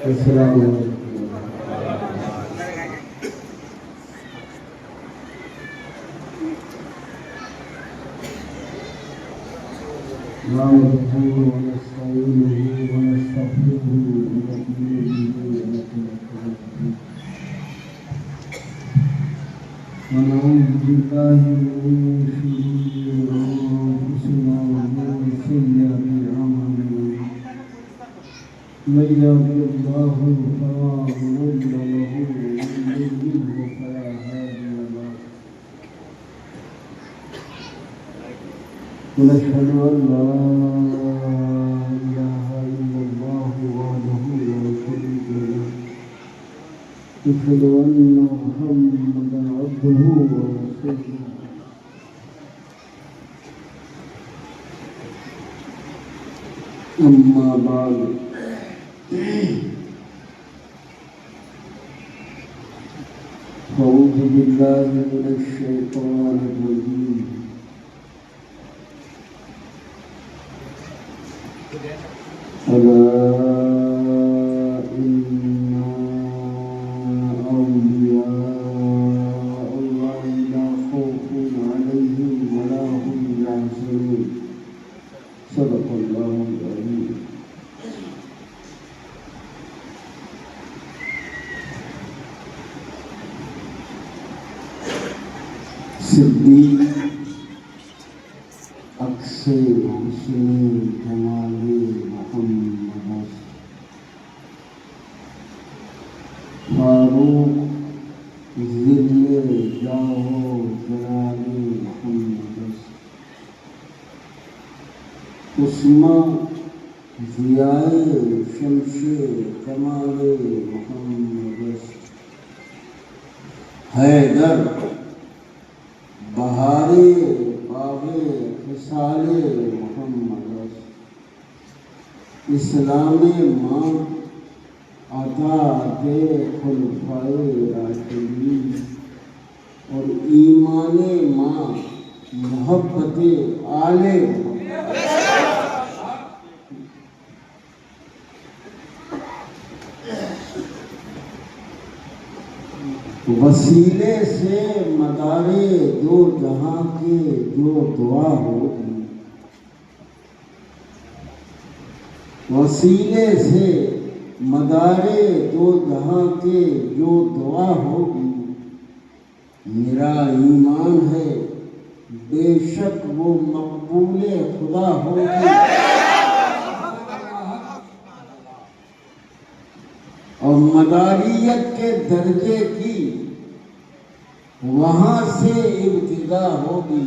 السلام علیکم. نحمده ونستعينه ونستغفره ونؤمن به ونتوكل عليه ونعوذ بالله من شرور أنفسنا ومن سيئات أعمالنا. من يهده الله فلا مضل له ومن يضلل فلا هادي له. ونشهد أن لا إله إلا الله وحده لا شريك له. نشهد أن محمدا عبده ورسوله. أما بعد أعوذ بالله من الشيطان الرجيم. ألا إن أولياء الله لا خوف عليهم ولا هم يحزنون. صدق الله العظيم. صدیق اکثر حسن جمال محمد فاروق ذل جاہ جلال محمد عثمان ضیاء شمس کمال محمد حیدر بہارے باغے خصال محمد اسلام ماں عطا خلفائے راشدین اور ایمان ماں محبت آل وسیلے سے مدارے دو جہاں کے جو دعا ہوگی. وسیلے سے مدارے دو جہاں کے جو دعا ہوگی. میرا ایمان ہے بے شک وہ مقبول خدا ہوگی. اور مداریت کے درجے کی وہاں سے ابتدا ہوگی.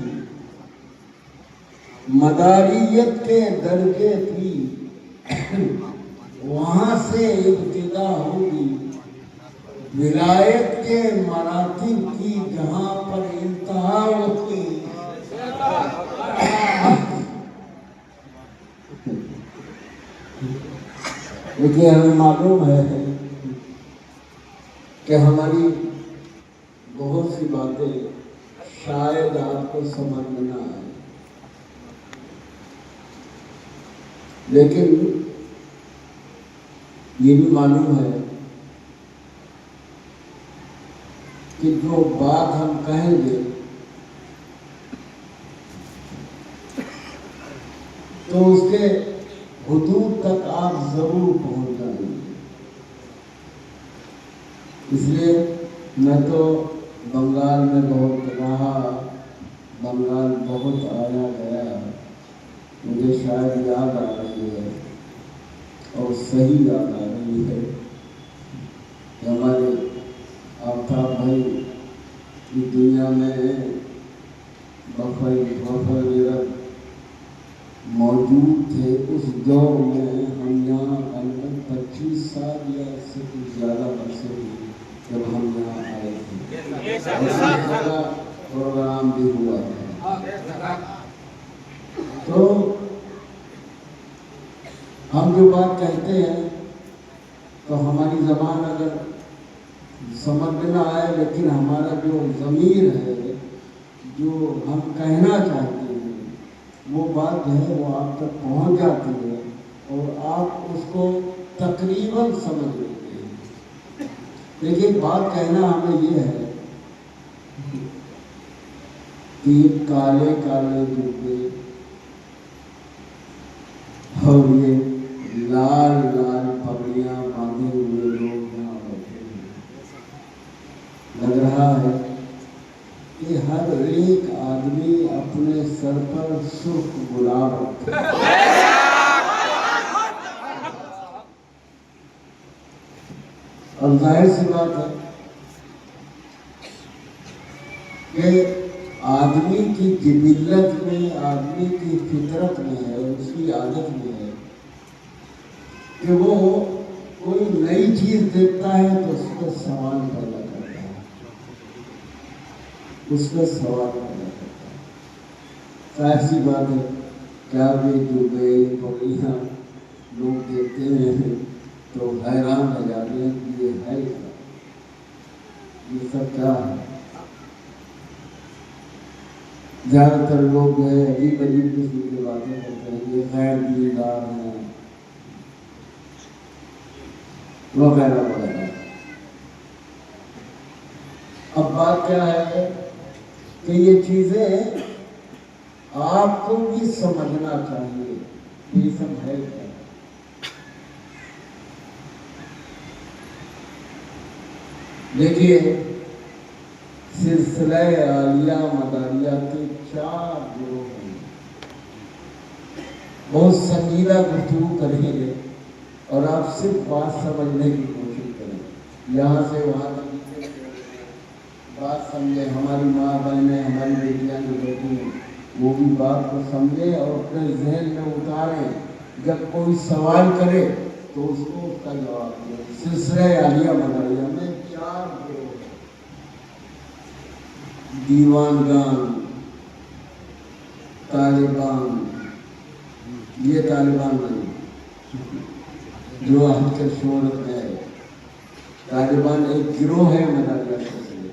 مداریت کے درجے کی وہاں سے ابتدا ہوگی. ولایت کے مراتب کی جہاں پر انتہا ہوتی. لیکن ہمیں معلوم ہے کہ ہماری بہت سی باتیں شاید آپ کو سمجھ میں نہ آئے، لیکن یہ بھی معلوم ہے کہ جو بات ہم کہیں گے تو اس کے حدود تک آپ ضرور پہنچ جائیں گے. اس لیے میں تو بنگال میں بہت رہا، بنگال بہت آیا گیا. مجھے شاید یاد آ رہی ہے اور صحیح یاد آ رہی ہے کہ ہمارے آفتاب بھائی اس دنیا میں وغیرہ موجود تھے. اس دور میں ہم یہاں 25 سال یا اس سے کچھ زیادہ عرصے ہوئے جب ہم یہاں آئے تھے. پروگرام بھی ہوا تھا. تو ہم جو بات کہتے ہیں تو ہماری زبان اگر समझ में ना आए, लेकिन हमारा जो ज़मीर है, जो हम कहना चाहते हैं, वो बात जो है वो आप तक पहुंच जाती है और आप उसको तकरीबन समझ लेते हैं। लेकिन बात कहना हमें ये है कि काले काले जुब्बे और ये लाल लाल पगड़ियां बांधे हुए लोग यहाँ बैठे हैं, लग रहा है कि हर एक आदमी अपने सर पर सुर्ख गुलाब रखे। और जाहिर सी बात है कि आदमी की जिबिल्लत में, आदमी की फितरत में है, उसकी आदत में है कि वो कोई नई चीज देखता है तो उस पर सवाल पैदा करता है, उस पर सवाल पैदा करता है। जाहिर सी बात है, क्या भी जुबे पगड़ियाँ लोग देखते हैं तो हैरान हो जाते हैं कि ये है क्या, ये सब क्या है। ज़्यादातर लोग जो है अजीब अजीब किस्म की बातें करते हैं, ये गैर दीनदार हैं वगैरह वगैरह। अब बात क्या है कि ये चीज़ें आपको भी समझना चाहिए, ये सब है क्या। देखिए, सिलसिला आलिया मदारिया के 4 गिरोह हैं। बहुत संजीदा गुफ्तगू करेंगे और आप सिर्फ बात समझने की कोशिश करें, यहाँ से वहाँ तक बात समझे। हमारी माँ बहनें, हमारी बेटियाँ जो बैठी हैं, वो भी बात को समझे और अपने जहन में उतारें। जब कोई सवाल करे तो उसको उसका जवाब दें। सिलसिला आलिया मदारिया में 4 गिरोह, दीवानगान, तालिबान, ये तालिबान नहीं जो आजकल शोहरत है। तालिबान एक गिरोह है मदारिया सिलसिले।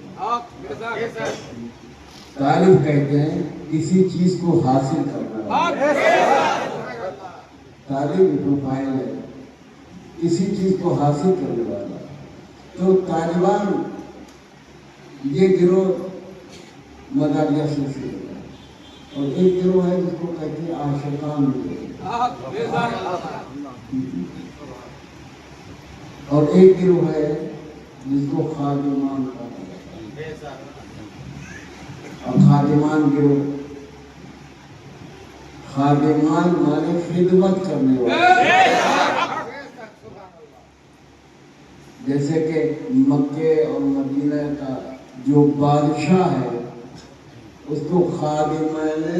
तालिब कहते हैं किसी चीज को हासिल करना, तालिब प्रोफाइल है किसी चीज को हासिल करने वाला। तो तालिबान ये गिरोह मदारिया सिलसिले का, और एक गिरोह है जिसको कहते हैं आशिकान गिरोह, और एक गिरोह है जिसको खादिमान कहा जाता है। और खादिमान गिरोह, खादिमान माने खिदमत करने वाले। जैसे कि मक्के और मदीना का जो बादशाह है उसको खादिमाने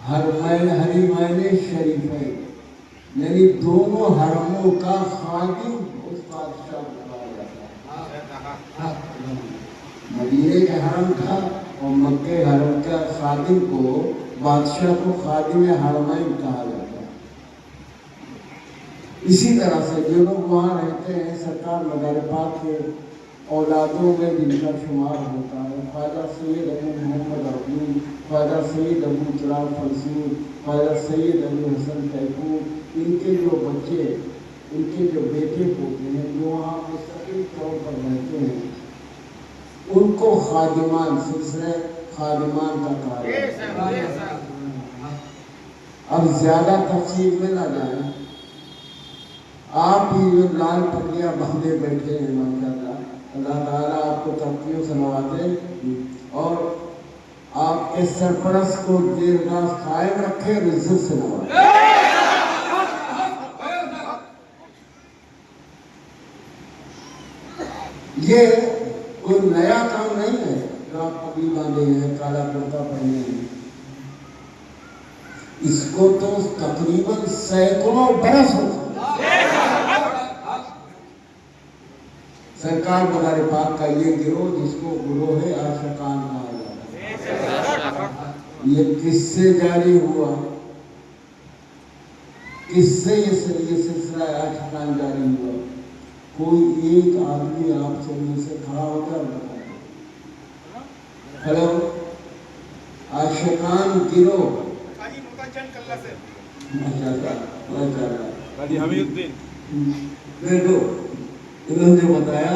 हरी मायने शरीफ है, यानी दोनों हरमों का खादिम उस बादशाह को कहा जाता है। मदीने के हरम का और मक्के हरम का खादिम को, बादशाह को खादिम हरमैन कहा जाता है। इसी तरह से जो लोग वहाँ रहते हैं, सरकार मदार पाक के औलादों में जिनका शुमार होता है, ख्वाजा सैयद अबू मोहम्मद अब्दुल, ख्वाजा सैयद अबू चिराग फंसूर, ख्वाजा सैयद अबू हसन कैफूर, इनके जो बच्चे, इनके जो बेटे पोते हैं जो वहाँ मुस्तकिल तौर पर रहते हैं, उनको खादिमान, सिलसिले खादिमान का कहा जाता है। अब ज्यादा तफसील में ना जाए, आप ही जो लाल पगड़ियाँ बांधे बैठे हैं, माशाअल्लाह, अल्लाह ताला आपको तरक्कियों से नवाजे और आपके सरपरस्त को दीर्घास कायम रखे, इज्जत से नवाजे। ये कोई नया काम नहीं है जो आप पगड़ी बांधे हैं, काला कुर्ता पहने हैं। इसको तो तकरीबन सैकड़ों बरस हो गए। सरकार मदार पाक का ये गिरोह, जिसको गिरोह आशिकान कहा जाता है, ये किससे जारी हुआ, किससे ये सिलसिला आशिकान जारी हुआ? کوئی ایک آدمی آپ سے میں سے کھڑا ہو کر بتا دو. ہلو عاشقان گروہ. ماشاء اللہ ماشاء اللہ. حمید الدین دیکھو انہوں نے بتایا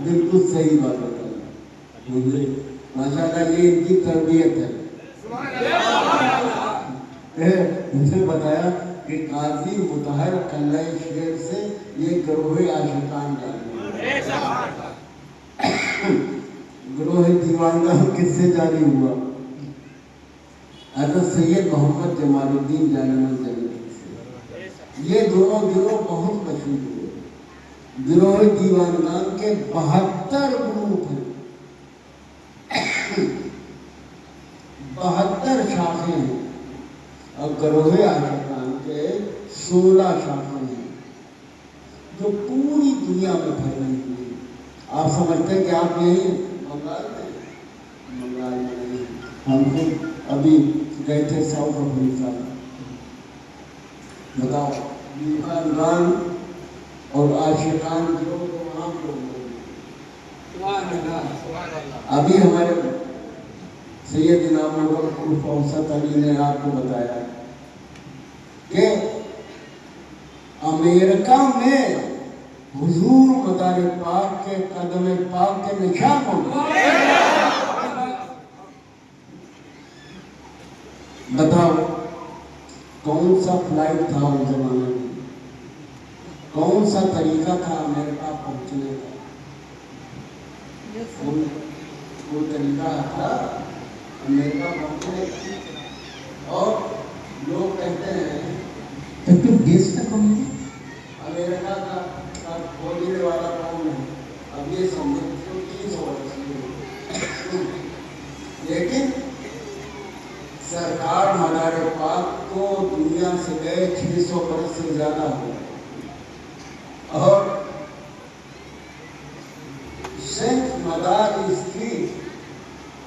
بالکل صحیح بات بتایا. ماشاء اللہ یہ ان کی تربیت ہے. مجھے بتایا کہ قاضی مطہر قلعہ شیر سے یہ گروہ عاشقان جاری گروہ دیوانگاہ کس سے جاری ہوا؟ حضرت سید محمد جمال الدین جانم جلیل سے. یہ دونوں گروہ بہت مشہور ہوئے. گروہ دیوانگاہ کے 72 گروپ ہیں، 72 شاخیں ہیں، اور گروہ عاشقان کے 16 شاخیں ہیں جو پوری دنیا میں پھیلی ہوئی. آپ سمجھتے ہیں کہ آپ یہی بنگال میں نہیں. ہم خود ابھی گئے تھے ساؤتھ افریقہ. بتاؤ دیوانگان اور عاشقان جو وہاں ابھی ہمارے سیدنا مولانا فوسط علی نے آپ کو بتایا کہ امریکہ میں حضور مدار پاک کے قدم پاک کے نشان ہوگا. بتاؤ کون سا فلائٹ تھا اس زمانے میں، کون سا طریقہ تھا امریکہ پہنچنے کا؟ کوئی طریقہ تھا امریکہ پہنچنے کا؟ اور لوگ کہتے ہیں امریکہ کا کھولنے والا کون ہے؟ اب یہ سمجھو 300 برس. لیکن سرکار مدار پاک کو دنیا سے گئے 600 برس سے زیادہ ہو، اور سینٹ مدار اسٹریٹ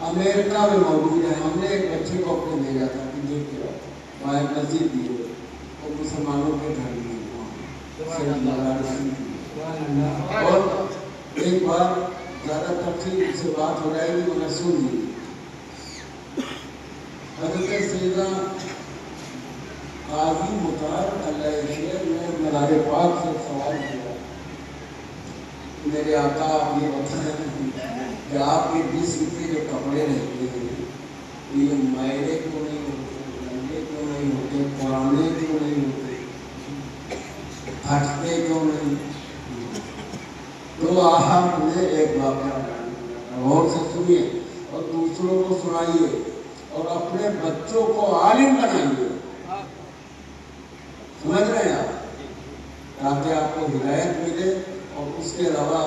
امریکہ میں موجود ہے. ہم نے ایک بچے کو اپنے بھیجا تھا کہ دیکھ کے وہاں ایک مسجد بھی ہے اور مسلمانوں کے گھر بھی سینٹ مدار اسٹریٹ. اور ایک بار زیادہ تفصیل سے بات ہو جائے گی مگر سن لیجیے. حضرت سیدنا قاضی مطہر قلعہ شیر نے مدار پاک سے سوال کیا، میرے آقا آپ یہ بتائیں کہ آپ کے جسم کے جو کپڑے رہتے ہیں یہ میلے کیوں نہیں ہوتے، گندے کیوں نہیں ہوتے، پرانے کیوں نہیں ہوتے، پھٹتے کیوں نہیں؟ تو آپ نے ایک واقعہ غور سے سنیے اور دوسروں کو سنائیے اور اپنے بچوں کو عالم بنائیے. سمجھ رہے ہیں آپ؟ تاکہ آپ کو ہدایت ملے اور اس کے علاوہ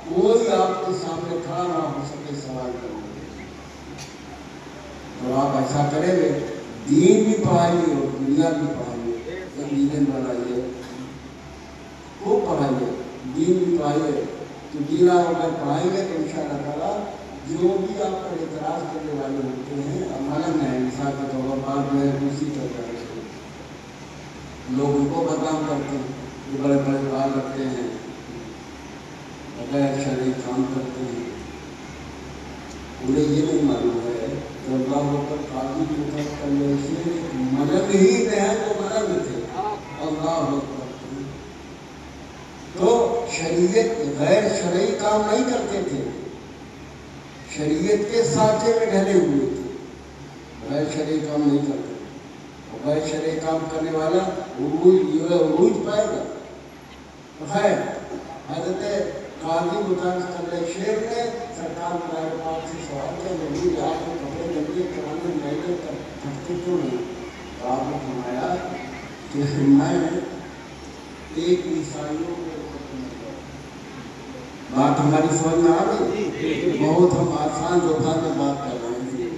کوئی آپ کے سامنے کھڑا نہ ہو سکے سوال کرنے. تو آپ ایسا کریں گے دین بھی پڑھائیے اور دنیا بھی پڑھائیے. دین بنائیے، خوب پڑھائیے، دین بھی پڑھائیے. تو دین آپ اگر پڑھائیں گے تو انشاءاللہ تعالیٰ جو بھی آپ پر اعتراض کرنے والے ہوتے ہیں عملاً ہے مثال کے طور پر بعد میں دوسری طرح لوگ ان کو بدنام کرتے ہیں کہ بڑے بڑے بال رکھتے ہیں، بغیر شرعی کام کرتے ہیں. انہیں یہ نہیں معلوم ہے کہ اللہ پر قاضی مطہر قلعہ شیر مدد ہی نہایت و مدد تھے. اللہ اکبر. تو شریعت غیر شرعی کام نہیں کرتے تھے، شریعت کے سانچے میں ڈھلے ہوئے تھے، غیر شرعی کام نہیں کرتے. غیر شرعی کام کرنے والا عروج پائے گا. خیر حضرت قاضی مطہر قلعہ شیر نے سرکار مدار پاک سے سوال کیا نبی آپ کے کپڑے گندے پرانے میلے پھٹتے کیوں نہیں؟ تو آپ نے فرمایا کہ میں ایک عیسائیوں کے بات ہماری سمجھ میں آ گئی. بہت ہم آسان زبان میں بات کر رہے ہیں.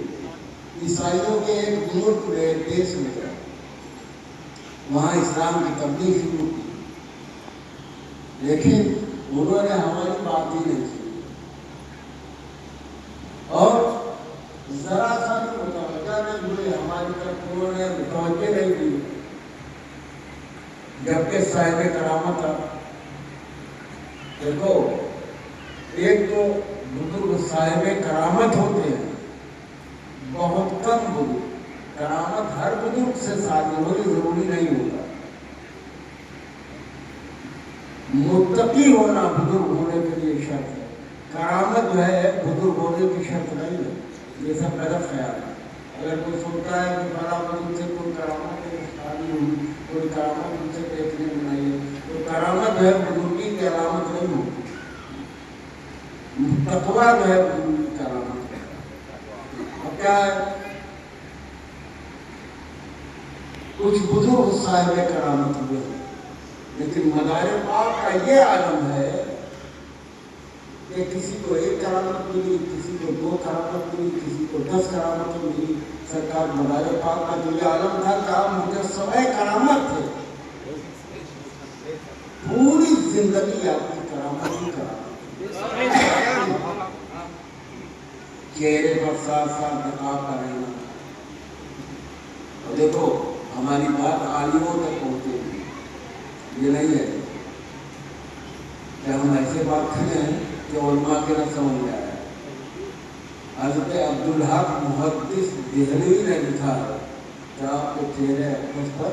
عیسائیوں کے ایک ملک میں دیش میں گئے، وہاں اسلام کی تبلیغ شروع کی، لیکن انہوں نے ہماری بات ہی نہیں سنی اور ذرا سا بھی متوجہ نہیں ہوئے ہماری طرف. انہوں نے متوجہ نہیں دی جبکہ صاحب کرامت دیکھو ایک تو بزرگ صاحب کرامت ہوتے ہیں، بہت کم بزرگ، کرامت ہر بزرگ سے شادی ہوگی ضروری نہیں ہوتا، متقی ہونا بزرگ ہونے کے لیے شرط ہے، کرامت جو ہے بزرگ ہونے کی شرط نہیں ہے، یہ سب غلط خیال ہے۔ اگر کوئی سنتا ہے کہ بڑا بزرگ سے کوئی کرامت شادی ہوئی، کوئی کرامت ان سے دیکھنے میں نہیں ہے، تو کرامت جو ہے بزرگی کی علامت نہیں ہوتی، تقویٰ جو ہے بزرگی کی علامت ہے۔ اب کیا ہے، کچھ بزرگ صاحب کرامت ہوئے ہیں، لیکن مدار پاک کا یہ عالم ہے کہ کسی کو ایک کرامت ملی، کسی کو 2 کرامت ملی، کسی کو 10 کرامت ملی۔ سرکار مدار پاک کا جو یہ عالم تھا کہ آپ مجسمہ کرامت تھے، پوری زندگی آپ کی کرامت ہی کرامت، چہرے پر ساتھ ساتھ نقاب کا رہنا۔ اور دیکھو ہماری بات عالموں تک پہنچے گی، یہ نہیں ہے کہ ہم ایسے بات کریں کہ علماء کے نہ سمجھ میں آیا۔ حضرت عبدالحق محدث دہلوی نے لکھا ہے کہ آپ کے چہرے اقدس پر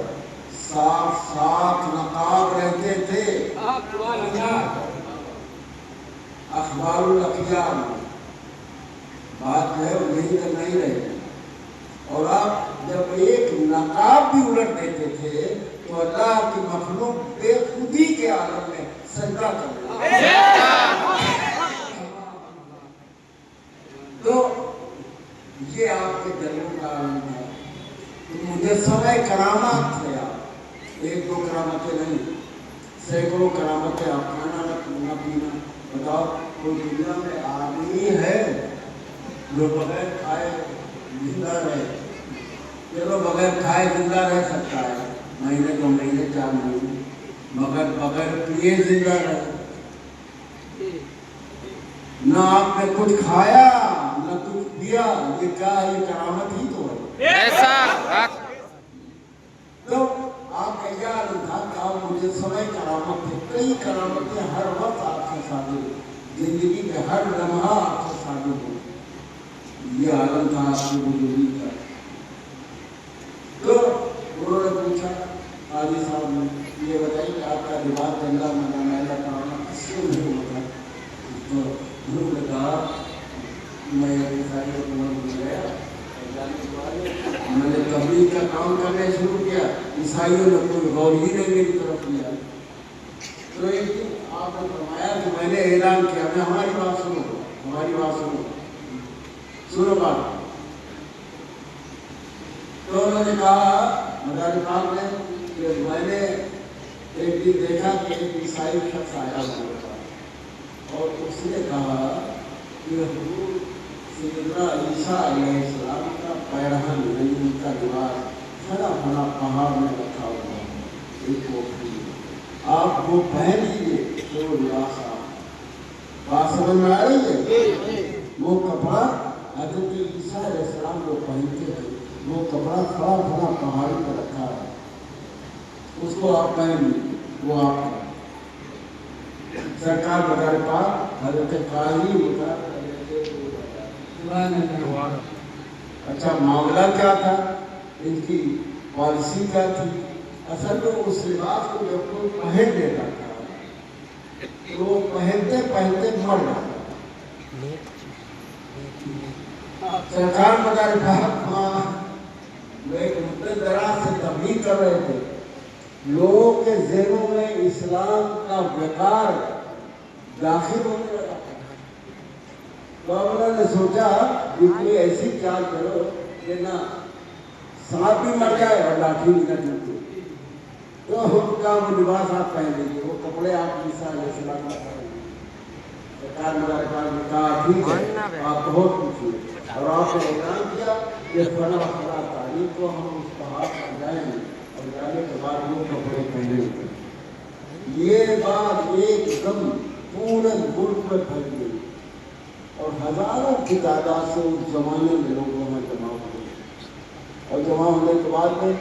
7 نقاب رہتے تھے، اخبار الاخیار میں بات جو ہے یہی تک نہیں رہی، اور آپ جب ایک نقاب بھی الٹ دیتے تھے تو اللہ کی مخلوق بے خودی کے عالم میں سجدہ کر رہی ہے۔ تو یہ آپ کے جلووں کا عالم ہے، مجسمہ کرامات تھے آپ، 1-2 کرامتیں نہیں، سینکڑوں کرامتیں۔ آپ کھانا نہ پینا، بتاؤ کوئی دنیا میں آدمی ہے جو بغیر کھائے زندہ رہے؟ چلو بغیر کھائے زندہ رہ سکتا ہے، مہینے 2 مہینے 4 مہینے، مگر بغیر پیے زندہ رہے؟ نہ آپ نے کچھ کھایا نہ کچھ پیا، یہ کیا ہے؟ یہ کرامت ہی تو ہے۔ تو آپ کا یہ عالم تھا کہ آپ مجسمہ کرامت تھے، کئی کرامتیں ہر وقت آپ سے شامل، زندگی کے ہر لمحہ آپ سے شامل ہو، یہ عالم تھا آپ کی بزرگی کا۔ تو انہوں نے پوچھا حاجی صاحب نے، یہ بتائیے کہ آپ کا لباس گندا میلا کرانا کس سے نہیں ہوتا؟ تو انہوں نے کہا میں عیسائیوں کو مل گیا، میں نے تبلیغ کا کام کرنا شروع کیا، عیسائیوں نے کوئی غور ہی نہیں میری طرف کیا۔ تو ایک دن آپ نے فرمایا کہ میں نے اعلان کیا، میں ہماری بات سنو، ہماری بات سنو، سنو بات۔ تو انہوں نے کہا مدار پاک نے کہ میں نے ایک دن دیکھا کہ ایک عیسائی شخص آیا ہوا تھا، اور اس نے کہا کہ حضور سیدنا عیسیٰ علیہ السلام کا پیرہن نہیں، ان کا لباس فلاں پہاڑ میں رکھا ہوا ہے، ایک کوٹھی میں، آپ وہ پہن لیجیے تو وہ لباس آپ، بات سمجھ میں آ رہی ہے؟ وہ کپڑا حضرت عیسیٰ علیہ السلام جو پہنتے تھے، وہ کپڑا فلاں پہاڑی پر رکھا ہے، اس کو آپ پہن لیجیے، وہ آپ کا۔ سرکار مدار پاک حضرت قاضی ہوتا، اچھا معاملہ کیا تھا، ان کی پالیسی کیا تھی؟ اصل میں اس لباس کو جب کوئی پہن لیتا تھا تو وہ پہنتے پہنتے مر جاتا تھا۔ سرکار مدار پاک وہ ایک مدت دراز سے تبلیغ کر رہے تھے، لوگوں کے ذہنوں میں اسلام کا وقار داخل ہونے لگا، تو انہوں نے سوچا کہ کوئی ایسی چال کرو کہ نہ سانپ بھی مر جائے اور لاٹھی بھی نہ ٹوٹے، تو حکم کا وہ لباس آپ پہن لیجیے، وہ کپڑے آپ عیسیٰ علیہ السلام کا پہن لیجیے۔ سرکار مدار پاک نے کہا ٹھیک ہے، آپ بہت پوچھیے، اور آپ نے اعلان کیا کہ فلاں تاریخ کو ہم اس پہاڑ پر جائیں گے، اور جانے کے بعد وہ کپڑے پہنیں گے۔ یہ بات ایک دم پورے ملک میں پھیل گئی، اور ہزاروں کی تعداد سے اس زمانے میں لوگوں میں جمع ہوئے، اور جمع ہونے کے بعد میں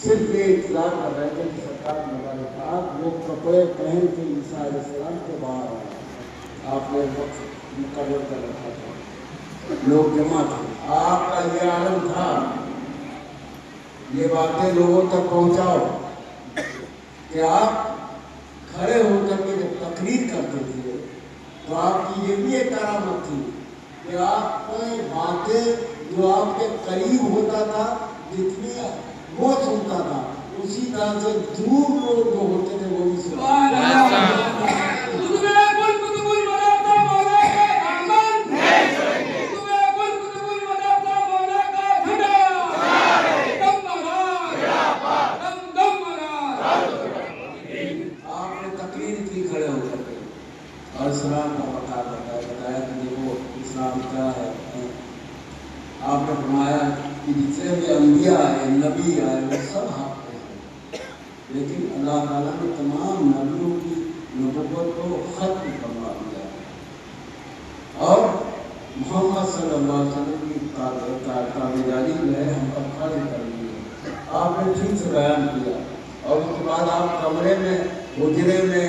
सिर्फ ये इंतजार कर रहे थे कि सरकार मुबारकबाद वो कपड़े पहन के ईसा अलैहिस्सलाम के बाहर आए। आपने वक्त मुकर्रर कर रखा था, लोग जमा थे, आपका ये आलम था। ये बातें लोगों तक पहुंचाओ कि आप खड़े होकर के जब तकरीर करते थे तो आपकी ये भी एक करामत थी कि आपकी बातें जो आपके करीब होता था, जितनी वो सुनता था, उसी तरह से दूर लोग जो होते थे वो भी सुनते और इस्लाम का मकाम बताया कि देखो इस्लाम क्या है। आपने फरमाया कि जितने भी अंबिया आए, नबी आए, वो सब आपके हैं, लेकिन अल्लाह ताला ने तमाम नबियों की नबूवत को खत्म करवा दिया और मोहम्मद सल्लल्लाहु अलैहि वसल्लम की ताबेदारी जो है हम पर फर्ज कर दी है। आपने ठीक से बयान किया और उसके बाद आप कमरे में, हुजरे में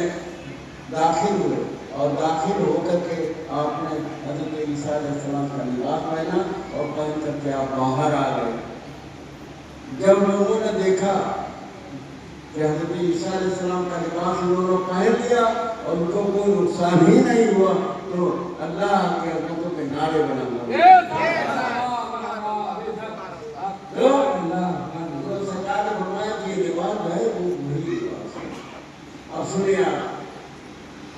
दाखिल हुए और दाखिल होकर के आपने हज़रत ईसा अलैहिस्सलाम का लिबास पहना और पहन करके आप बाहर आ गए। जब लोगों ने देखा कि हज़रत ईसा अलैहिस्सलाम का लिबास उन्होंने पहन लिया और उनको कोई नुकसान ही नहीं हुआ तो अल्लाह के हुक्म के नारे बना सरकार ने फरमाया कि ये लिबास है वो वही लिबास है। अब सुनिए,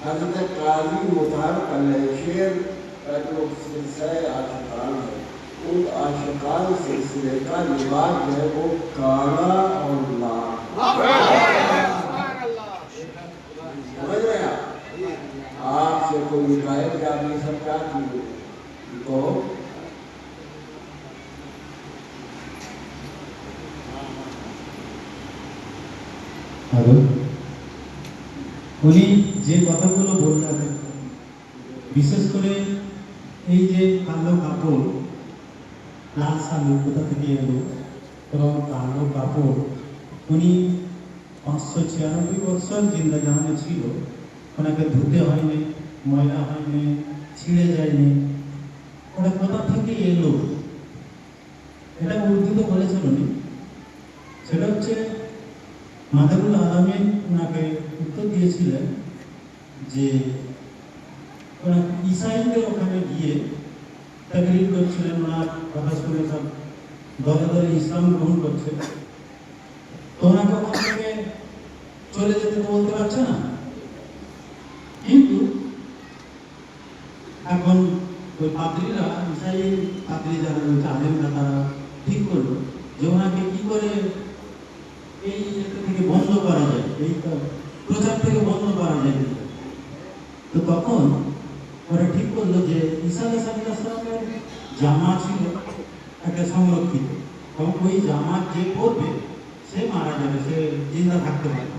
हज़रत काज़ी मुतारक अलैशेर का जो सिलसिला आशिकान है, उन आशिकान सिलसिले का लिबास जो है वो काला और लाल। समझ रहे हैं आपसे कोई कहे कि आप ये सब क्या किए तो উনি যে কথাগুলো বললেন, বিশেষ করে এই যে কালো কাপড়, লাল শালু কোথা থেকে এলো এবং কালো কাপড়, উনি 596 বছর জিন্দা জাহানে ছিল, ওনাকে ধুতে হয়নি, ময়লা হয়নি, ছিঁড়ে যায়নি, ওটা কোথা থেকে এলো এটা উর্দুতে বলেছেন উনি। সেটা হচ্ছে মাদারুল আলামিন ওনাকে উত্তর দিয়েছিলেন যে ওরা ইসাইদের ওখানে গিয়ে তাকরীর করছিলেন, ওনার কথা শুনে সব দলে দলে ইসলাম গ্রহণ করছে, তো ওনাকে ওখান থেকে চলে যেতে তো বলতে পারছে না। কিন্তু এখন ওই পাদ্রীরা, ইসাই পাদ্রী যারা রয়েছে, আলেমরা, তারা ঠিক করলো যে ওনাকে কি করে এই থেকে বন্ধ করা যায়, এই প্রচার থেকে বন্ধ করা যায়। তো তখন ওরা ঠিক করলো যে ঈসা আলাইহিসসালামের জামা ছিল একটা সংরক্ষিত, এবং ওই জামা যে পরবে সে মারা যাবে, সে জিন্দা থাকতে পারবে।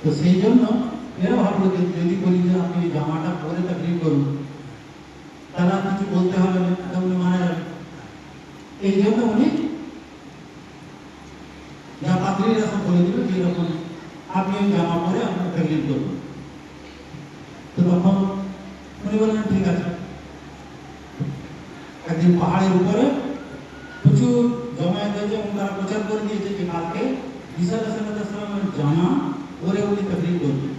তো সেই জন্য এরা ভাবলো যে যদি বলি যে আপনি এই জামাটা পরে তাকরীর করুন, তারা কিছু বলতে হবে না, উনি মারা যাবে। এই জন্য উনি পাদ্রীরা সব বলে দিল যে এরকম আপনি ওই জামা পরে আপনার তাকরীর করুন। তো তখন উনি বললেন ঠিক আছে। একদিন পাহাড়ের উপরে প্রচুর জমায়েত হয়েছে এবং তারা প্রচার করে দিয়েছে যে কালকে ঈসা আলাইহিসসালামের জামা পরে উনি তাকরীর করবেন।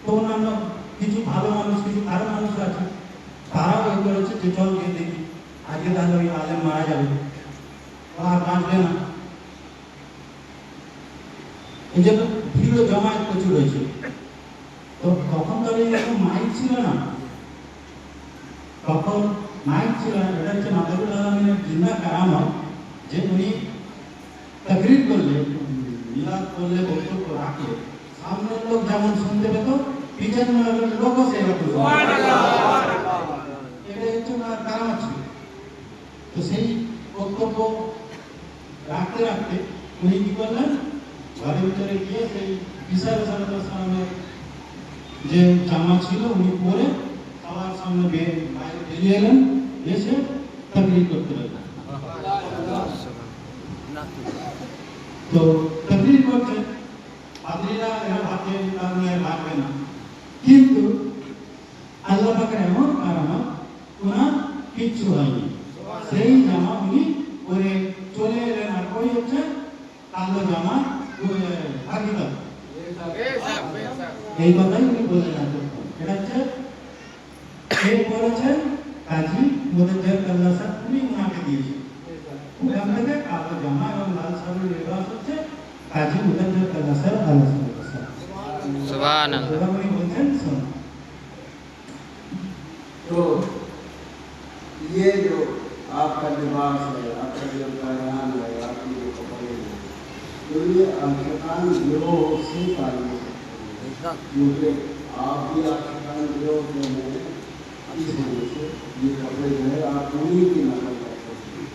তো অন্যান্য কিছু ভালো মানুষ, কিছু খারাপ মানুষ আছে, তারাও এই করেছে যে চল গিয়ে দেখি, আজকে তাহলে ওই আলেম মারা যাবে, আর বাঁচবে না। এই জন্য ভিড় জমায়েত প্রচুর হয়েছে। তো তখন তো এরকম মাইক ছিল না, তখন মাইক ছিল না। এটা হচ্ছে মাদারুল আলামিনের জিন্দা কারামত যে উনি তাকরীর করলে, মিলাদ করলে, বক্তব্য রাখলে সামনের লোক যেমন শুনতে পেত, পিছনের লোকও সেরকম। এটা হচ্ছে ওনার কারামত ছিল। তো সেই বক্তব্য রাখতে রাখতে উনি কি করলেন, ঘরের ভিতরে গিয়ে সেই ঈসা আলাইহিসসালামের যে জামা ছিল উনি পরে সবার সামনে বাইরে বেরিয়ে এলেন, এসে তাকরীর করতে লাগলেন। তো তকরির করছেন পাদ্রীরা এরা ভাবছে তার নিয়ে ভাববে না, কিন্তু আল্লাহ পাকের এমন কারামত ওনার কিচ্ছু হয়নি। সেই জামা উনি পরে চলে এলেন, আর ওই হচ্ছে কালো জামা হাকিকত। এই কথাই উনি বললেন। এটা হচ্ছে কে বলেছেন? কাজী মুদাজ্জর কাল্লা সাহেব, উনি ওনাকে দিয়েছেন। ওখান থেকে কালো জামা এবং লাল শাড়ির লেবাস হচ্ছে কাজী মুদাজ্জর কাল্লা সাহেব আল্লাহ সুবহানাল্লাহ। উনি বলছেন শোন, तो ये जो आपका लिबास है, आपका जो बयान है, आपके जो कपड़े हैं, तो ये आशिकान गिरोह से ताल्लुक है, क्योंकि आप भी आशिकान गिरोह के हैं। इस वजह से ये कपड़े जो है आप उन्हीं की नकल करते हैं।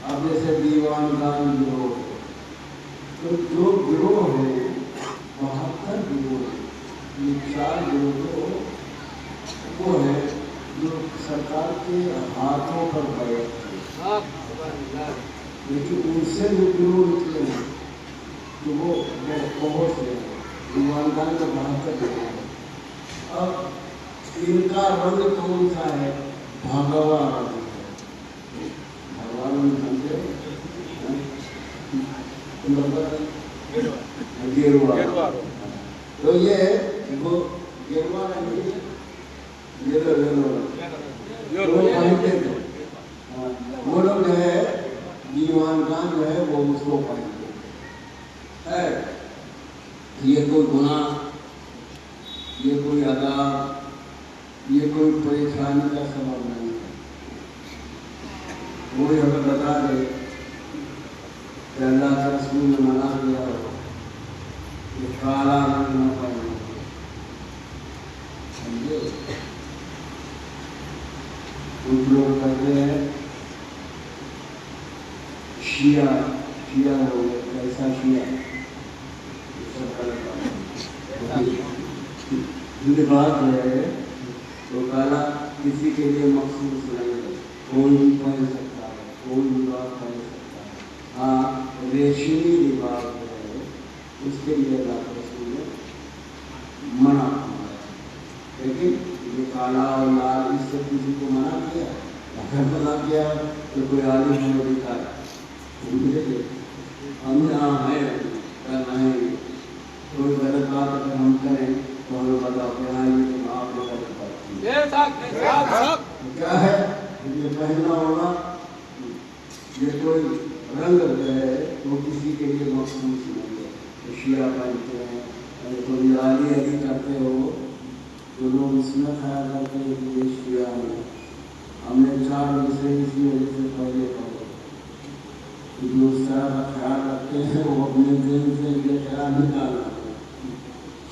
अब जैसे दीवान खान गिरोह है, तो जो गिरोह है 72 गिरोह है, ये 4 गिरोह तो वो है जो सरकार के हाथों पर बैठ थे, लेकिन उनसे जो गिरोह निकले हैं तो वो बहुत है ईमानदार का बहत्तर है। अब इनका रंग कौन सा है? भगवा रंग है। भगवा रंग समझे? गेरुआ। तो ये वो गेरुआ रंग पहनते थे। वो लोग जो है दीवान खान जो है वो उसको पहनते है। ये कोई गुनाह, ये कोई अदाब, ये कोई परेशानी का सबब नहीं है। कोई हमें बता दे कि अल्लाह के रसूल ने मना किया हो कि काला रंग न पहनो, समझे? कुछ लोग कहते हैं शिया हो गए, कैसा शिया? बात है तो काला किसी के लिए मखसूस नहीं है, कोई भी पहन सकता है, कोई भी बात पहन सकता है। हाँ, रेशमी लिबास है उसके लिए अल्लाह के रसूल ने मना किया, लेकिन ये काला और लाल इससे किसी को मना किया? अगर मना किया तो कोई आलिम हमें दिखाए, हम यहाँ हैं कर रहे हैं। कोई गलत बात अगर हम करें तो हमें बताओ कि हाँ ये आप लोग गलत बात की। क्या है ये पहनना होगा? ये कोई रंग जो है वो किसी के लिए मखसूस नहीं है। तो शिया पहनते हैं, कोई आली करते हो तो लोग इसमें ख्याल करते हैं कि ये शिया है। हमने 4 वर्ष से इसी वजह से पहले पढ़े कि जो उस तरह का ख्याल रखते हैं वो अपने दिल से ये ख्याल निकालना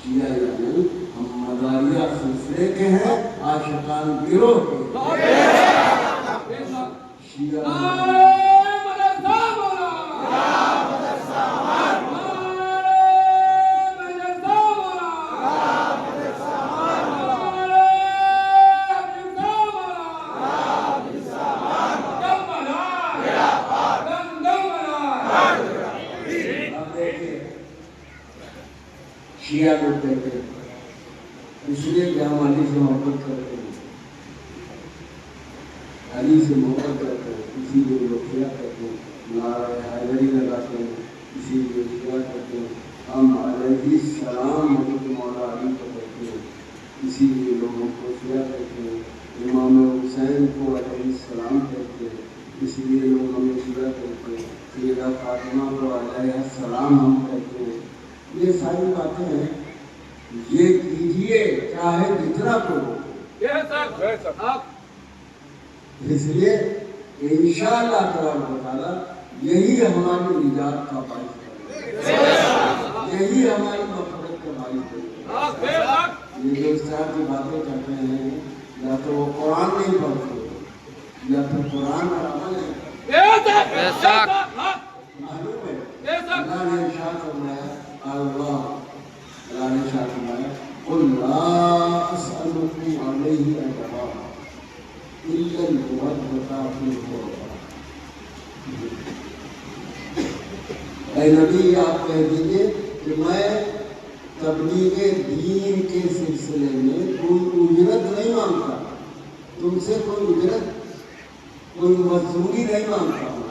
शिया यानी हम मदारिया सिलसिले के हैं, आशिकान गिरोह के शिया शिया लोग कहते हैं, इसलिए कि हम अली से मोहब्बत करते हैं, अली से मोहब्बत करते हैं, इसीलिए लोग शिया कहते हैं। नारे हैदरी लगाते हैं, इसीलिए शिया कहते हैं। हम अलैहिस्सलाम हज़रत मौला अली को कहते हैं, इसीलिए लोग उनको शिया कहते हैं। इमाम हुसैन को अलैहिस्सलाम कहते हैं, इसलिए लोग हमें शिया कहते हैं। सैयदा फातिमा को अलैहिस्सलाम हम कहते हैं। ये सारी बातें हैं, ये कीजिए चाहे जितना करो, इसलिए इंशाअल्लाह ताला यही हमारी निजात का बाइस करेगा, यही हमारी मफ़रत का बाइस करेगा। ये जो इस तरह की बातें करते हैं, या तो वो कुरान नहीं पढ़ते या फिर कुरान का अमल नहीं करते। मालूम है अल्लाह ने इरशाद फरमाया, अल्लाह ने इरशाद फरमाया, कुल ला अस्अलुकुम अलैहि अजरा इल्ला अल-मवद्दता फिल क़ुरबा। اے نبی آپ کہہ دیجئے کہ میں تبلیغ دین کے سلسلے میں کوئی اجرت نہیں مانگتا، تم سے کوئی اجرت، کوئی مزدوری نہیں مانگتا ہوں،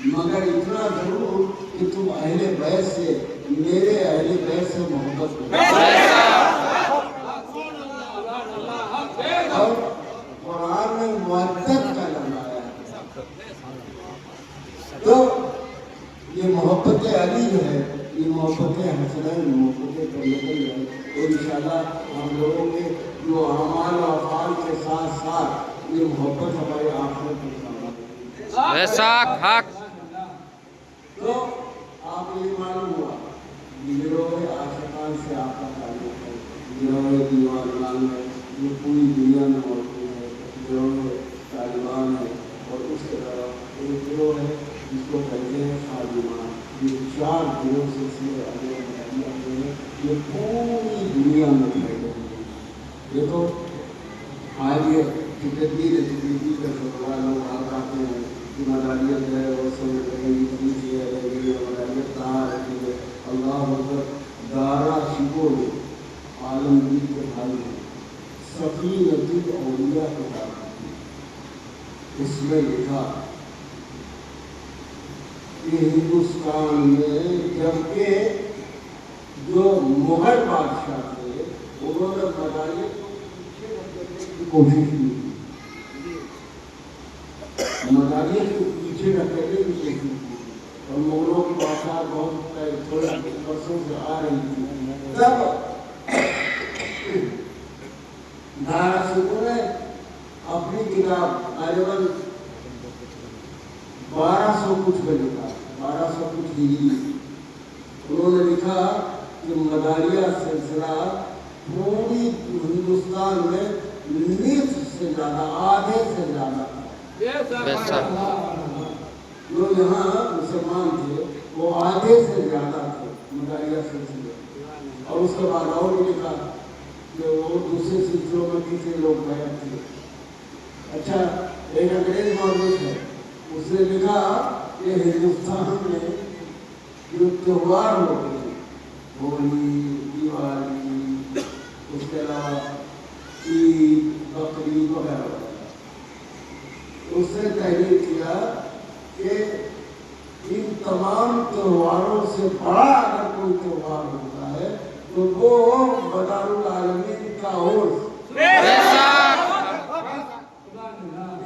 مگر اتنا ضرور کہ تم اہل بیت سے، میرے اہل بیت سے محبت کرو۔ اور قرآن میں مودت کا لفظ آیا ہے، تو یہ محبت علی جو ہے، یہ محبت حسنین، محبت طیبہ ہے، اور انشاءاللہ ہم لوگوں کے جو اعمال و افعال کے ساتھ ساتھ یہ محبت ہمارے آخرت میں کام آئے۔ بیساکھ حق تو آپ یہ معلوم ہوا گروہ عاشقان سے آپ کا تعلق ہے، گروہ دیوانگان ہے جو پوری دنیا میں موجود ہے، گروہ طالبان ہے، اور اس کے طرف ایک گروہ ہے جس کو کہتے ہیں خادمان۔ یہ 4 گروہ سلسلے یہ پوری دنیا میں پھیلے ہوئے ہیں۔ دیکھو آج یہ تجدید کا شکرہ لوگ آتے ہیں کہ مداریت ہے اور سمجھ رہے ہیں کہ یہ ہے مداریت کہاں رہتی ہے، اللہ اکبر۔ دارا شکو عالمگیر کے بھائی ہیں، سفینۃ الاولیاء کے بھائی، اس میں لکھا کہ ہندوستان میں جبکہ جو مغل بادشاہ تھے انہوں نے مداریت کو پیچھے رکھنے کی کوشش کی، مداریت کو پیچھے رکھنے کی کوشش کی، اور مغلوں کی بادشاہ بہت تھوڑے برسوں سے آ رہی تھی، تب دارا شکو نے اپنی کتاب غالباً 1200 کچھ میں لکھا، 1200 کچھ ہجری، انہوں نے لکھا کہ مداریہ سلسلہ پوری ہندوستان میں نصف سے زیادہ، آدھے سے زیادہ جو یہاں مسلمان تھے وہ آدھے سے زیادہ تھے مداریہ سلسلے، اور اس کے بعد اور بھی لکھا کہ وہ دوسرے سلسلوں میں کسی لوگ بیعت تھے۔ اچھا ایک انگریز موجود ہے، اس نے لکھا کہ ہندوستان میں جو تہوار ہوتے ہیں، ہولی، دیوالی، اس کے علاوہ عید، بقرعید وغیرہ وغیرہ، اس نے تحریر کیا کہ ان تمام تہواروں سے بڑا اگر کوئی تہوار ہوتا ہے تو وہ مدار العالمین کا عرس،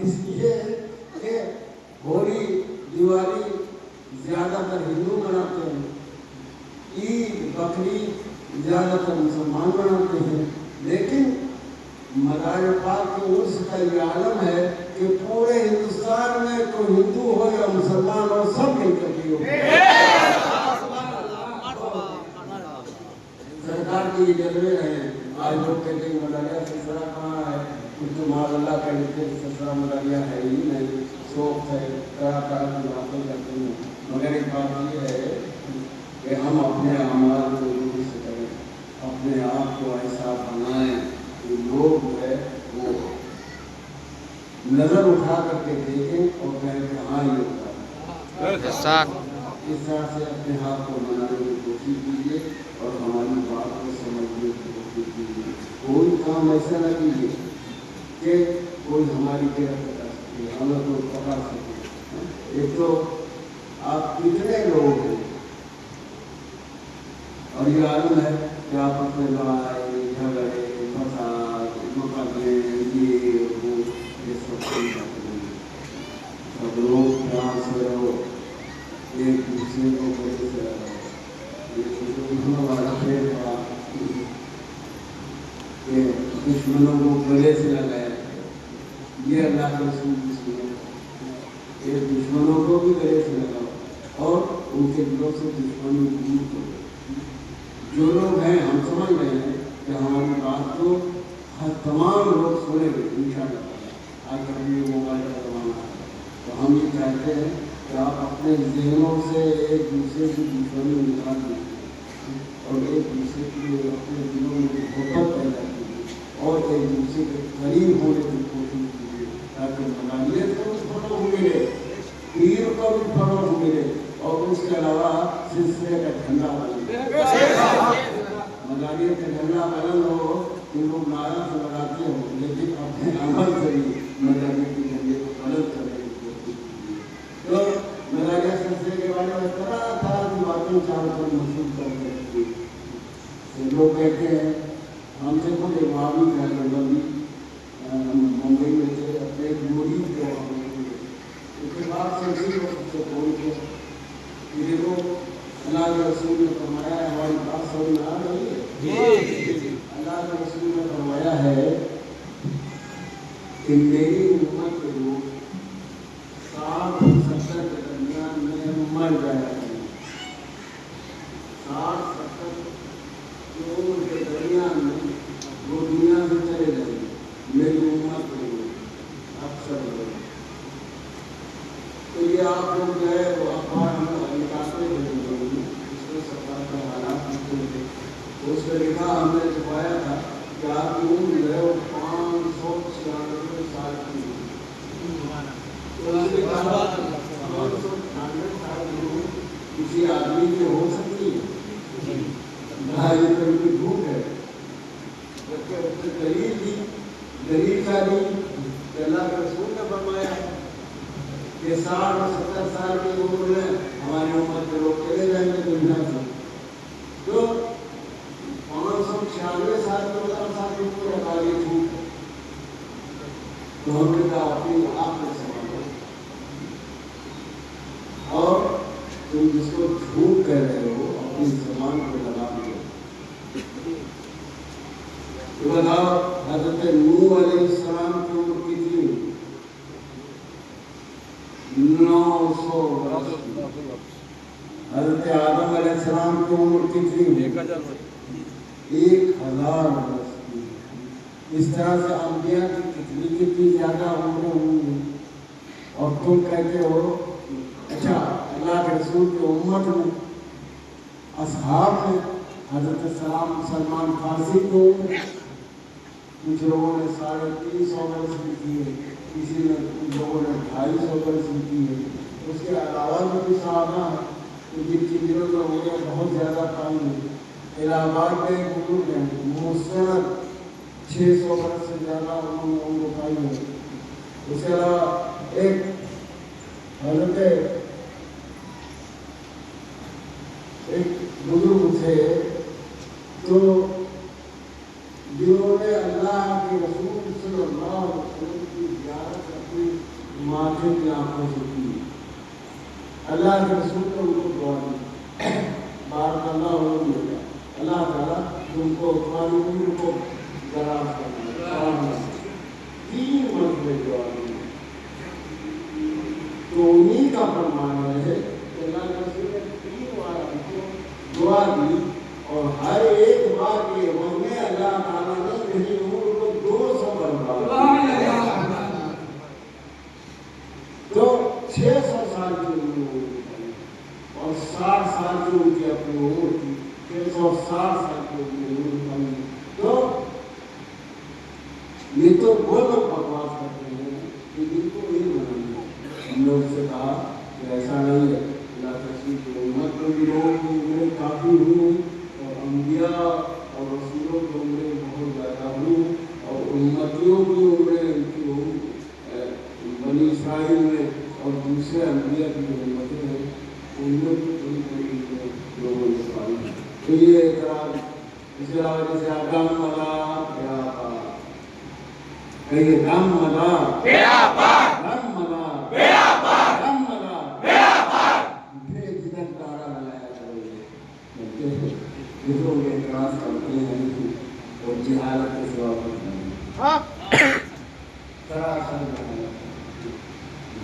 اس لیے کہ ہولی دیوالی زیادہ تر ہندو مناتے ہیں، عید بقرعید زیادہ تر مسلمان مناتے ہیں، لیکن مدار پاک کے عرس کا یہ عالم ہے کہ پورے ہندوستان میں کوئی ہندو ہو یا مسلمان ہو سب مل کر کے ہو۔ سرکار کی یہ جلوے ہیں، آج لوگ کہتے ہیں مداریہ سلسلہ کہاں ہے، کچھ تو ماذ اللہ کہتے ہیں سلسلہ مداریہ ہے ہی نہیں، شوق ہے، طرح طرح کی باتیں کرتے ہیں، مگر ایک بات یہ ہے کہ ہم اپنے اعمال کو درست کریں، اپنے آپ کو ایسا بنائیں کہ لوگ جو ہے وہ نظر اٹھا کر کے دیکھیں اور کہیں کہ ہاں یہ ہوتا ہے۔ اس طرح سے اپنے آپ کو بنانے کی کوشش کیجیے اور ہماری بات کو سمجھنے کی کوشش کیجیے۔ کوئی کام ایسا نہ کیجیے کہ کوئی ہماری گرفت کر سکے، ہمیں کوئی پکڑ سکے۔ ایک تو آپ کتنے لوگ ہیں اور یہ عالم ہے کہ آپ اپنے لڑائی جھگڑے فساد مقدمے یہ سب سب لوگ پیار سے رہو، ایک دوسرے کو گلے سے رہو، کہ دشمنوں کو گلے سے لگایا، یہ اللہ کے رسول کی سنت، یہ دشمنوں کو بھی گلے سے لگاؤ اور ان کے دلوں سے دشمنی دور کرو۔ جو لوگ ہیں ہم سمجھ رہے ہیں کہ ہماری بات کو تمام لوگ سنیں گے انشاءاللہ۔ آج کل یہ موبائل کا زمانہ ہے تو ہم یہ چاہتے ہیں کہ آپ اپنے ذہنوں سے ایک دوسرے کی دشمنی نکال دیجیے اور ایک دوسرے کی اپنے دلوں میں محبت پیدا کیجیے اور ایک دوسرے کے قریب ہونے کی کوشش کیجیے تاکہ مداریت کو بھی فروغ ملے، پیر کو بھی فروغ ملے اور اس کے علاوہ मदद की झंडे को गलत करने की कोशिश की। तो मलाया सिलसिले के बारे में तरह तरह की बातें चारों तरफ मशहूर करते रहती है। लोग कहते हैं हमसे खुद एक मावी है भी मुंबई में थे, अपने एक मुरीद को उसके बाद सिलसिले को बोल के देखो अल्लाह के रसूल ने फरमाया है, हमारी बात समझ में आ रही है? अल्लाह के रसूल ने फरमाया है कि मेरी उम्मत के लोग 60 और 70 के दरमियान में मर जाया करें। 60-70 के उम्र के दरमियान में वो दुनिया से चले जाएंगे। मेरी उम्मत के लोग अक्सर लोग, तो ये आप लोग जो है वो अखबार में निकालते हैं, इसमें सरकार का हालात तो उसका लिखा हमने छुपाया था कि आपकी उम्र जो है वो 596 साल की है। तो उसके बाद 598 साल की उम्र किसी आदमी की हो सकती है? ये तो इनकी भूख है। जबकि उससे दलील का नहीं, अल्लाह के रसूल ने फरमाया कि 60 और 70 साल की उम्र में हमारी उम्र के लोग चले जाएंगे दुनिया से। तो 596 साल के मतलब साल की उम्र का ये झूठ है। तो हमने कहा अपनी आप में सवाल और तुम जिसको झूठ कह रहे हो अपनी जबान को लगा दो। तो बताओ हज़रत नूह अलैहिस्सलाम की उम्र कितनी? 900 वर्ष। हज़रत आदम अलैहिस्सलाम की उम्र कितनी? 1000 वर्ष की। इस तरह से अंबिया की कितनी ज़्यादा उम्र होंगी और तुम कहते हो अच्छा अल्लाह के रसूल की उम्मत में असहाब में हज़रत सलमान फारसी को कुछ लोगों ने 350 वर्ष की की है, किसी ने कुछ लोगों ने 250 वर्ष की की है। उसके अलावा भी कुछ सहाबा हैं जिनकी दिनों में उम्र बहुत ज़्यादा कम है। इलाहाबाद में एक बुजुर्ग हैं मुसरत 600 वर्ष से ज़्यादा उन्होंने उम्र पाई है। उसके अलावा एक हज़रत एक बुजुर्ग थे तो जिन्होंने अल्लाह के रसूल सल्लल्लाहु अलैहि वसल्लम की ज़ियारत अपनी माथे की आंखों से की। अल्लाह के रसूल ने उनको दुआ दी, बारकल्लाहु लहुम, अल्लाह ताला तुमको तुम्हारी उम्र को दराज करना। 3 मरतबे दुआ दी। तो उन्हीं का प्रमाण है कि अल्लाह के रसूल ने 3 बार उनको दुआ दी और हर एक बार के में अल्लाह ताला ने मेरी उम्र को 200 बढ़ा। तो 600 साल की उम्र और 60 साल की उनकी अपनी उम्र थी, 660 साल की उम्र। तो ये तो वो लोग बकवास करते हैं कि इनको नहीं बनाना। हमने उससे कहा कि ऐसा नहीं है, अल्लाह के रसूल की उम्मत में भी लोगों की उम्रें काफ़ी हुई और अंबिया और रसूलों की उम्रें बहुत ज़्यादा हुई और उम्मतियों की उम्रें उनकी बनी इस्राइल में और दूसरे अंबिया की जो उम्मतें हैं उनमें बड़ी बड़ी लोगों ने पाई। तो ये इतराज इसके अलावा जैसे अगम मदा कहिए गम मदा गम मदा गम मदा जिधर तारा लगाया करोगे दूसरों के इतराज करते हैं और जिहालत के सिवा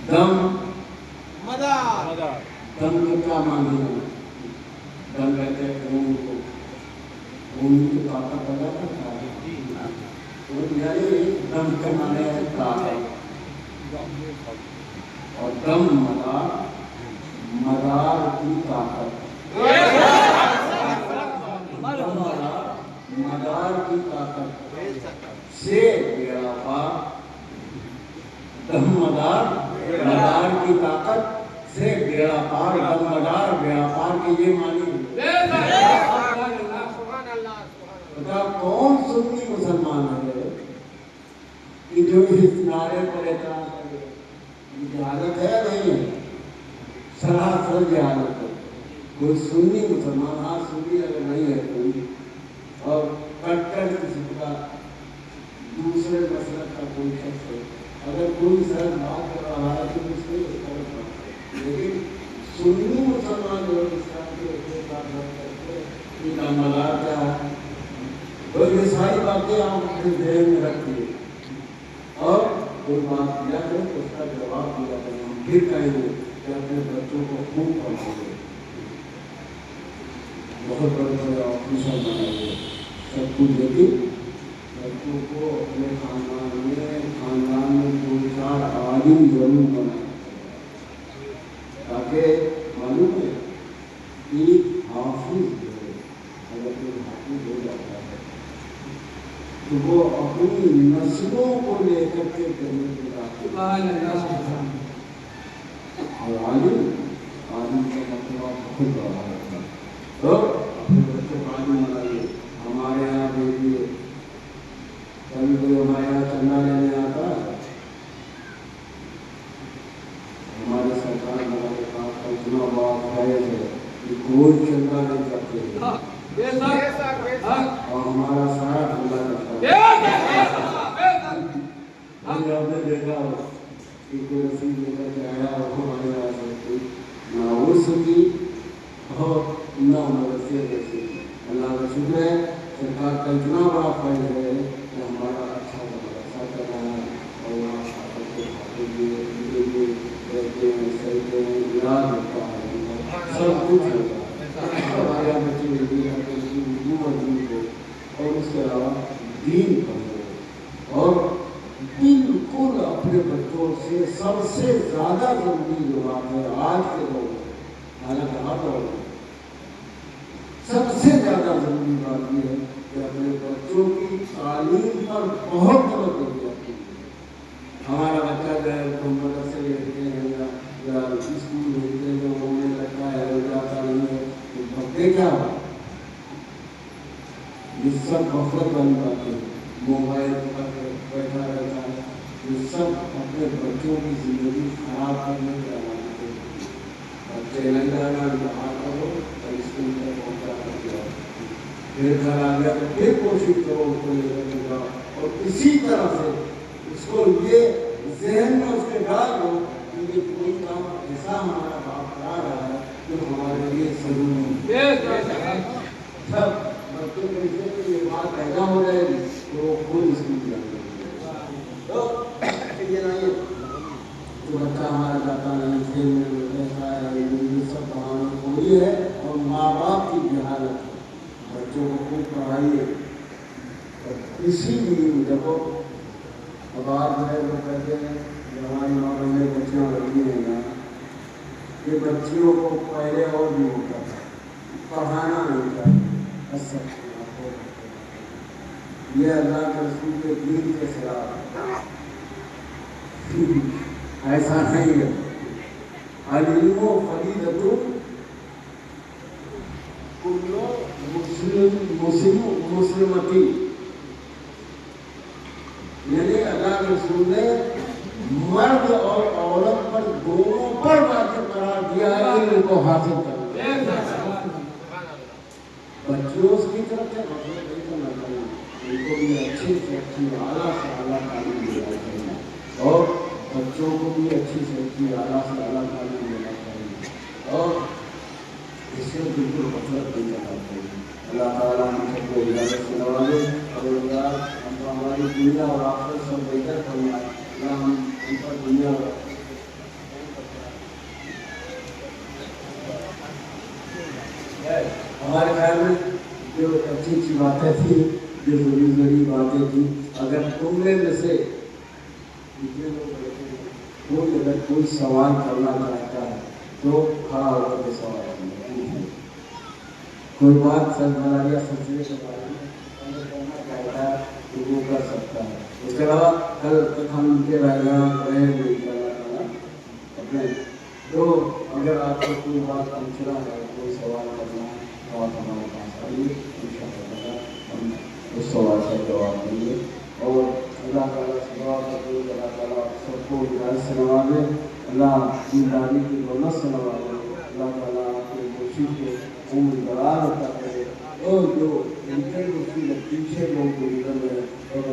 दम मदा दम का क्या मानी है? दम कहते हैं खून को, खून की ताकत पैदा करता है और यानी दम का माने है ताकत। और दम मदार की ताकत, मदार की ताकत से बेड़ा पार। मदार की ताकत से बेड़ा पार, मदार बेड़ा पार की ये मानी। बताओ कौन सुन्नी मुसलमान है कि जो इस नारे पर एतराज करे, जहालत है नहीं है, सरासर जहालत है। कोई सुन्नी मुसलमान, हाँ सुन्नी अगर नहीं है कोई, और कट्टर किस्म का दूसरे मसलक का कोई शख्स है, अगर कोई सर बात कर रहा है तो उससे गलत बात है। लेकिन सुन्नी मुसलमान जो इस्लाम के बात करते हैं, इनका मज़ाक क्या है, तो ये सारी बातें आप अपने ज़हन में रखिए और कोई बात किया करें तो उसका जवाब दिया करें। हम फिर कहेंगे कि अपने बच्चों को खूब पढ़ाइए, बहुत बड़े बड़े ऑफिसर बनाइए, सब कुछ। लेकिन बच्चों को अपने खानदान में 2-4 आलिम जरूर बनाए, ताकि मालूम है एक हाफिज अगर कोई हाफिज हो जाता है तो वो अपनी नस्लों को लेकर के करने के और आलिम का मतलब बहुत बड़ा होता है। तो अपने बच्चों को आलिम बनाइए। हमारे यहाँ देखिए कभी कोई हमारे यहाँ चंदा लेने आता है, हमारे सरकार हमारे पास का इतना बड़ा फैज है कि कोई चंदा नहीं करते और हमारा सारा खुला करता है। आपने देखा कि कोई रसीद लेकर के आया और हमारे यहाँ से कोई ना उसकी और ना मदरसे रसीद। अल्लाह का शुक्र है, सरकार का इतना बड़ा फैज है कि हमारा अच्छा मदरसा कर रहा है और वहाँ खाते रहते हैं, सहते हैं, इलाज होता है, सब कुछ होता है। हमारे यहाँ बच्चे उर्दू मजबूत हो और उसके अलावा दीन पढ़ो और बिल्कुल अपने बच्चों से सबसे ज़्यादा जरूरी जो बात है आज के दौर में, हालांकि हर दौर में सबसे ज़्यादा जरूरी बात यह है कि अपने बच्चों की तालीम पर बहुत तवज्जो देती है। हमारा बच्चा जो है तो मदरसे भेजते हैं या स्कूल भेजते हैं, जो होने लगता है हो जाता नहीं है, तो भगते क्या हो, ये सब गफलत वाली बातें, मोबाइल पर बैठा रहता है, ये सब अपने बच्चों की जिंदगी खराब करने के अलावा बच्चे नहीं जाना बाहर करो और स्कूल तक पहुँचा कर जाओ, फिर घर आ गया तो फिर कोशिश करो उसको लेकर के जाओ और इसी तरह से उसको ये जहन में उसके डाल दो कि ये कोई काम ऐसा हमारा बाप करा रहा है जो हमारे लिए जरूरी है। सब बच्चों के लिए ये बात पैदा हो जाएगी तो वो खुद स्कूल जाएंगे। तो ये नहीं तो बच्चा हमारा जाता नहीं, खेलने में ऐसा है, ये सब बहाने कोई है और माँ बाप की जहालत है। बच्चों को खूब पढ़ाइए और इसीलिए देखो अब आप जो है लोग कहते हैं जब हमारी माँ बहने बच्चियाँ लगी हैं ना, ये बच्चियों को पहले और भी होता था, पढ़ाना नहीं चाहिए, अच्छा ये अल्लाह के रसूल के दीन के खिलाफ ऐसा नहीं है। अलिमो फरीदतु कुल्लो मुस्लिमती, यानी अल्लाह के रसूल ने मर्द और औरत पर दोनों पर वाजिब करार दिया है इल्म को हासिल करना। बच्चों की तरफ से उनको भी अच्छी से अच्छी आला से आला तालीम देना चाहिए और बच्चों को भी अच्छी से अच्छी आला से आला तालीम देना चाहिए और इससे बिल्कुल गफलत नहीं करना चाहिए। अल्लाह ताला हम सबको हिदायत से नवाजे और हमको हमारी दुनिया और आखिरत सब बेहतर फरमाए। अल्लाह हम इन पर दुनिया हमारे ख्याल में जो अच्छी अच्छी बातें थी, जो जरूरी बातें थी, अगर तुमने में से जितने लोग बैठे हैं कोई अगर कोई सवाल करना चाहता है तो खड़ा होकर के सवाल करना, कोई बात सच मलारिया सोचने के बारे में करना चाहता है तो वो कर सकता है। उसके अलावा कल तक हम उनके रहे नहीं करना अपने, तो अगर आपको कोई बात पूछना है, कोई सवाल करना है तो आप हमारे पास आइए, इंशाअल्लाह हम उस सवाल का जवाब देंगे। और अल्लाह ताला से दुआ करते हैं कि अल्लाह ताला सबको हिदायत से नवाजे, अल्लाह दीनदारी की दौलत से नवाजे, अल्लाह ताला आपके मुर्शिद के उम्र दराज अता करे और जो इनके मुर्शिद पीछे लोग गुजर गए और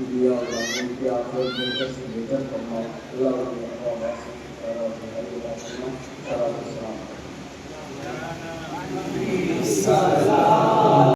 दिया और उनकी आखिरत बेहतर से बेहतर करना अल्लाह